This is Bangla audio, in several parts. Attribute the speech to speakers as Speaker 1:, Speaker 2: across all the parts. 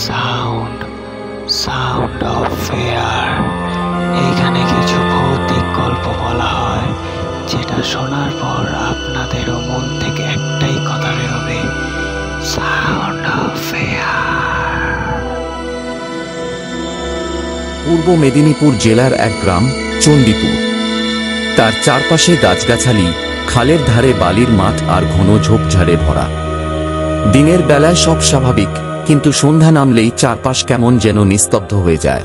Speaker 1: Sound sound of fair. এইখানে কিছু ভৌতিক গল্প বলা হয়, যেটা শোনার পর আপনাদেরও মন থেকে একটাই কথা বেরোবে, সাউন্ড অফ ফেয়ার।
Speaker 2: পূর্ব মেদিনীপুর জেলার এক গ্রাম চণ্ডীপুর। তার চারপাশে গাছগাছালি, খালের ধারে বালির মাঠ আর ঘন ঝোপঝাড়ে ভরা। দিনের বেলায় সব স্বাভাবিক, কিন্তু সন্ধ্যা নামলেই চারপাশ কেমন যেন নিস্তব্ধ হয়ে যায়।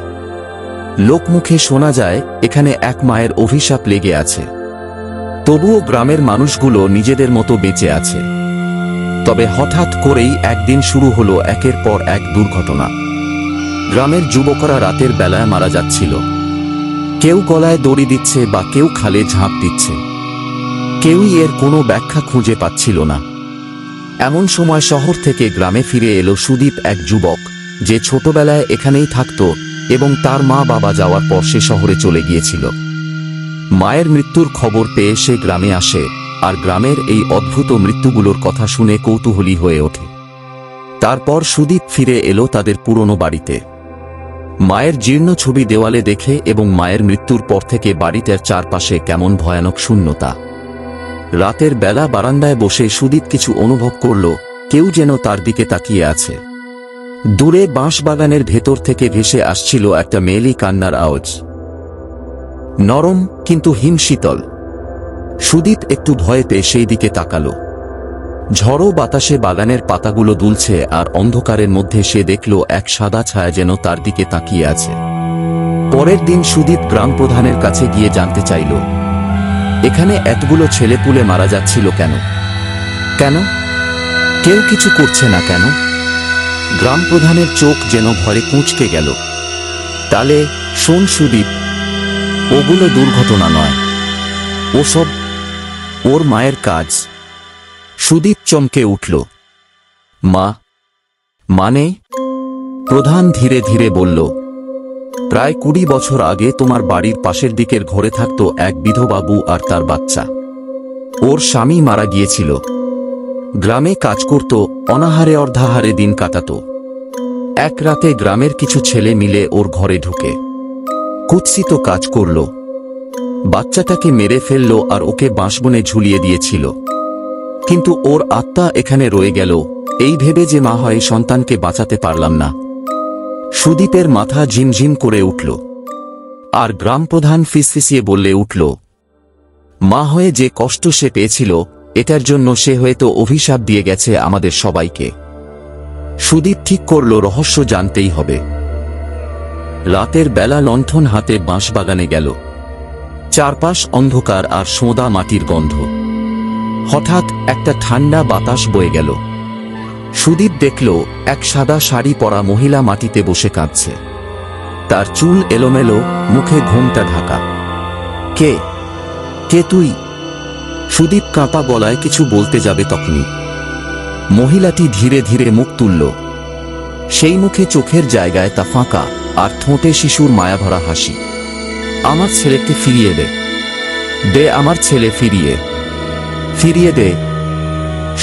Speaker 2: লোকমুখে শোনা যায় এখানে এক মায়ের অভিশাপ লেগে আছে। তবুও গ্রামের মানুষগুলো নিজেদের মতো বেঁচে আছে। তবে হঠাৎ করেই একদিন শুরু হলো একের পর এক দুর্ঘটনা। গ্রামের যুবকরা রাতের বেলায় মারা যাচ্ছিল। কেউ গলায় দড়ি দিচ্ছে বা কেউ খালে ঝাঁপ দিচ্ছে। কেউই এর কোনো ব্যাখ্যা খুঁজে পাচ্ছিল না। এমন সময় শহর থেকে গ্রামে ফিরে এলো সুদীপ, এক যুবক যে ছোটবেলায় এখানেই থাকত এবং তার মা বাবা যাওয়ার পর সে শহরে চলে গিয়েছিল। মায়ের মৃত্যুর খবর পেয়ে সে গ্রামে আসে আর গ্রামের এই অদ্ভুত মৃত্যুগুলোর কথা শুনে কৌতূহলী হয়ে ওঠে। তারপর সুদীপ ফিরে এলো তাদের পুরনো বাড়িতে। মায়ের জীর্ণ ছবি দেওয়ালে দেখে এবং মায়ের মৃত্যুর পর থেকে বাড়িটার চারপাশে কেমন ভয়ানক শূন্যতা। রাতের বেলা বারান্দায় বসে সুদীপ কিছু অনুভব করল, কেউ যেন তার দিকে তাকিয়ে আছে। দূরে বাঁশবাগানের ভেতর থেকে ভেসে আসছিল একটা মেয়েলি কান্নার আওয়াজ, নরম কিন্তু হিমশীতল। সুদীপ একটু ভয় পেয়ে সেই দিকে তাকালো। ঝড়ো বাতাসে বাগানের পাতাগুলো দুলছে আর অন্ধকারের মধ্যে সে দেখল এক সাদা ছায়া যেন তার দিকে তাকিয়ে আছে। পরের দিন সুদীপ গ্রাম প্রধানের কাছে গিয়ে জানতে চাইল, এখানে এতগুলো ছেলেপুলে মারা যাচ্ছিল কেন? কেন কেউ কিছু করছে না কেন? গ্রাম প্রধানের চোখ যেন ভয়ে কুঁচকে গেল। তালে শোন সুদীপ, ওগুলো দুর্ঘটনা নয়, ওসব ওর মায়ের কাজ। সুদীপ চমকে উঠল। মা মানে? প্রধান ধীরে ধীরে বলল, প্রায় 20 বছর আগে তোমার বাড়ির পাশের দিকের ঘরে থাকত এক বিধবা বউ আর তার বাচ্চা। ওর স্বামী মারা গিয়েছিল। গ্রামে কাজ করত, অনাহারে অর্ধাহারে দিন কাটাত। এক রাতে গ্রামের কিছু ছেলে মিলে ওর ঘরে ঢুকে কুৎসিত কাজ করল। বাচ্চাটাকে মেরে ফেলল আর ওকে বাঁশবনে ঝুলিয়ে দিয়েছিল। কিন্তু ওর আত্মা এখানে রয়ে গেল, এই ভেবে যে মা হয় সন্তানকে বাঁচাতে পারলাম না। সুদীপের মাথা ঝিমঝিম করে উঠল। আর গ্রাম প্রধান ফিসফিসিয়ে বললে উঠল, মা হয়ে যে কষ্ট সে পেয়েছিল, এটার জন্য সে হয়তো অভিশাপ দিয়ে গেছে আমাদের সবাইকে। সুদীপ ঠিক করল রহস্য জানতেই হবে। রাতের বেলা লণ্ঠন হাতে বাঁশবাগানে গেল। চারপাশ অন্ধকার আর সোঁদা মাটির গন্ধ। হঠাৎ একটা ঠান্ডা বাতাস বয়ে গেল। সুদীপ দেখল এক সাদা শাড়ি পরা মহিলা মাটিতে বসে কাঁদছে। তার চুল এলোমেলো, মুখে ঘোমটা ঢাকা। কে কে তুই? সুদীপ কাঁপা গলায় কিছু বলতে যাবে তখনই মহিলাটি ধীরে ধীরে মুখ তুলল। সেই মুখে চোখের জায়গায় তা ফাঁকা আর ঠোঁটে শিশুর মায়াভরা হাসি। আমার ছেলেকে ফিরিয়ে দে, দে আমার ছেলে ফিরিয়ে ফিরিয়ে দে।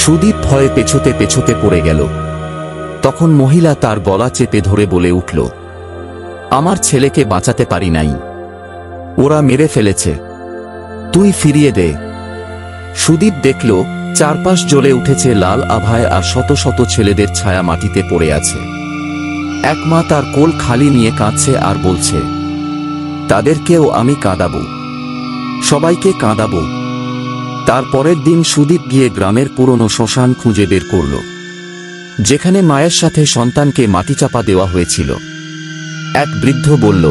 Speaker 2: সুদীপ ভয়ে পেছোতে পেছোতে পড়ে গেল। তখন মহিলা তার গলা চেপে ধরে বলে উঠল, আমার ছেলেকে বাঁচাতে পারি নাই, ওরা মেরে ফেলেছে, তুই ফিরিয়ে দে। সুদীপ দেখল চারপাশ জ্বলে উঠেছে লাল আভায় আর শত শত ছেলেদের ছায়া মাটিতে পড়ে আছে। এক মা তার কোল খালি নিয়ে কাঁদছে আর বলছে, তাদেরকেও আমি কাঁদাবো, সবাইকে কাঁদাবো। তার পরের দিন সুদীপ গিয়ে গ্রামের পুরনো শ্মশান খুঁজে বের করল, যেখানে মায়ের সাথে সন্তানকে মাটিচাপা দেওয়া হয়েছিল। এক বৃদ্ধ বলল,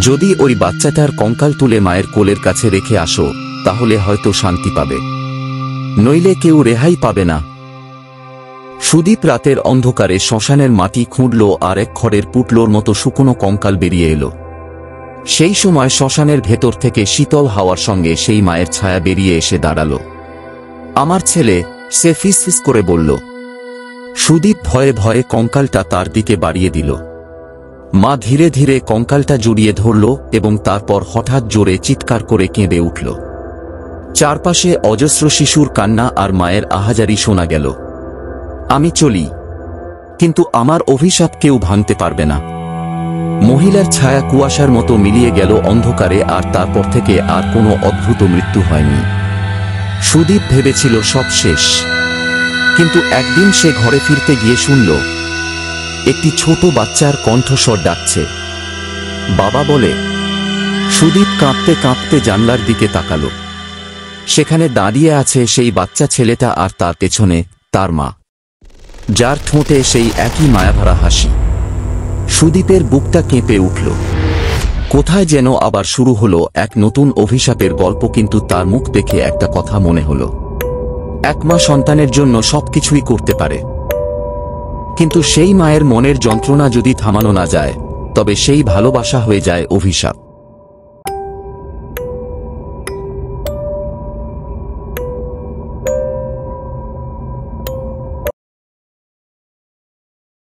Speaker 2: যদি ওই বাচ্চাটার কঙ্কাল তুলে মায়ের কোলের কাছে রেখে আসো, তাহলে হয়তো শান্তি পাবে, নইলে কেউ রেহাই পাবে না। সুদীপ রাতের অন্ধকারে শ্মশানের মাটি খুঁড়ল আর এক খড়ের পুটলোর মতো শুকনো কঙ্কাল বেরিয়ে এলো। সেই সময় শ্মশানের ভেতর থেকে শীতল হাওয়ার সঙ্গে সেই মায়ের ছায়া বেরিয়ে এসে দাঁড়াল। আমার ছেলে, সে ফিসফিস করে বলল। সুদীপ ভয়ে ভয়ে কঙ্কালটা তার দিকে বাড়িয়ে দিল। মা ধীরে ধীরে কঙ্কালটা জড়িয়ে ধরল এবং তারপর হঠাৎ জোরে চিৎকার করে কেঁদে উঠল। চারপাশে অজস্র শিশুর কান্না আর মায়ের আহাজারি শোনা গেল। আমি চলি, কিন্তু আমার অভিশাপ কেউ ভাঙতে পারবে না। মহিলার ছায়া কুয়াশার মতো মিলিয়ে গেল অন্ধকারে, আর তারপর থেকে আর কোনো অদ্ভুত মৃত্যু হয়নি। সুদীপ ভেবেছিল সব শেষ, কিন্তু একদিন সে ঘরে ফিরতে গিয়ে শুনল একটি ছোট বাচ্চার কণ্ঠস্বর ডাকছে, বাবা বলে। সুদীপ কাঁপতে কাঁপতে জানলার দিকে তাকালো। সেখানে দাঁড়িয়ে আছে সেই বাচ্চা ছেলেটা, আর তার পেছনে তার মা, যার ঠোঁটে সেই একই মায়াভরা হাসি। সুদীপের বুকটা কেঁপে উঠল। কোথায় যেন আবার শুরু হলো এক নতুন অভিশাপের গল্প, কিন্তু তার মুখ দেখে একটা কথা মনে হলো, এক মা সন্তানের জন্য সবকিছুই করতে পারে, কিন্তু সেই মায়ের মনের যন্ত্রণা যদি থামানো না যায়, তবে সেই ভালোবাসা হয়ে যায় অভিশাপ।